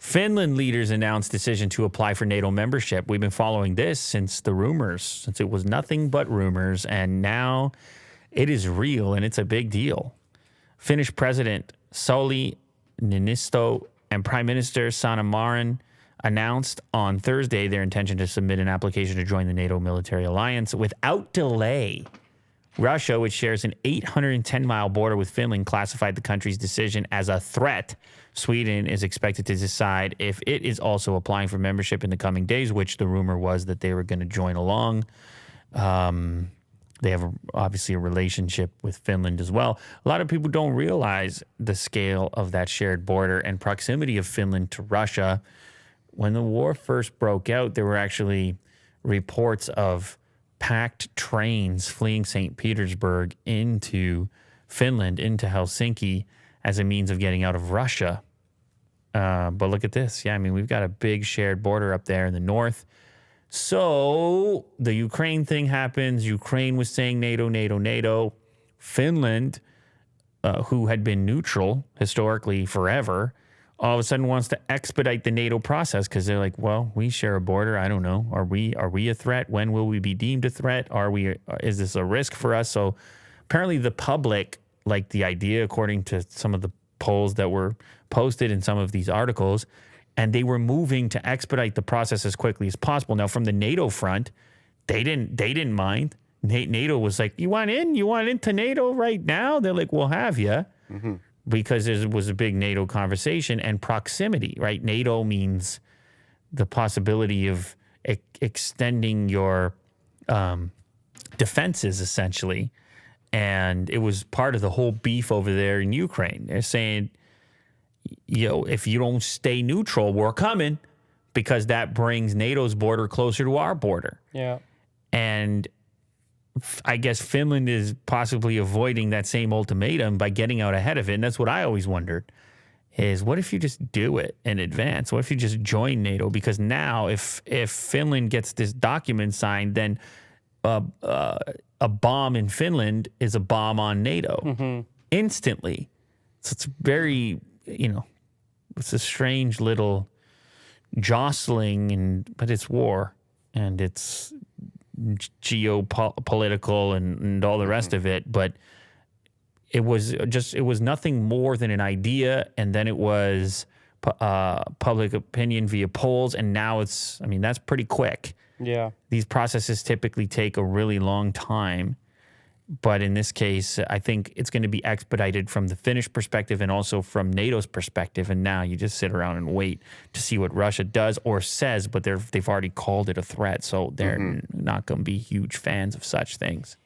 Finland leaders announced decision to apply for NATO membership. We've been following this since it was nothing but rumors, and now it is real, and it's a big deal. Finnish President Sauli Niinisto and Prime Minister Sanna Marin announced on Thursday their intention to submit an application to join the NATO military alliance without delay. Russia, which shares an 810-mile border with Finland, classified the country's decision as a threat. Sweden is expected to decide if it is also applying for membership in the coming days, which the rumor was that they were going to join along. They have obviously a relationship with Finland as well. A lot of people don't realize the scale of that shared border and proximity of Finland to Russia. When the war first broke out, there were actually reports of packed trains fleeing St. Petersburg into Finland, into Helsinki, as a means of getting out of Russia. But look at this. Yeah, I mean, we've got a big shared border up there in the north. So the Ukraine thing happens. Ukraine was saying NATO, NATO, NATO. Finland, who had been neutral historically forever, all of a sudden wants to expedite the NATO process because they're like, well, we share a border. I don't know. Are we a threat? When will we be deemed a threat? Is this a risk for us? So apparently the public liked the idea, according to some of the polls that were posted in some of these articles, and they were moving to expedite the process as quickly as possible. Now, from the NATO front, they didn't mind. NATO was like, you want in? You want into NATO right now? They're like, we'll have you. Mm-hmm. Because there was a big NATO conversation and proximity, right? NATO means the possibility of extending your defenses, essentially. And it was part of the whole beef over there in Ukraine. They're saying, if you don't stay neutral, we're coming, because that brings NATO's border closer to our border. Yeah. And I guess Finland is possibly avoiding that same ultimatum by getting out ahead of it. And that's what I always wondered, is what if you just do it in advance? What if you just join NATO? Because now if Finland gets this document signed, then a bomb in Finland is a bomb on NATO instantly. So it's very, it's a strange little jostling, but it's war, and it's geopolitical and all the rest of it. But it was nothing more than an idea, and then it was public opinion via polls, and now that's pretty quick. Yeah. These processes typically take a really long time, but in this case, I think it's going to be expedited from the Finnish perspective and also from NATO's perspective. And now you just sit around and wait to see what Russia does or says, but they've already called it a threat, so they're not going to be huge fans of such things.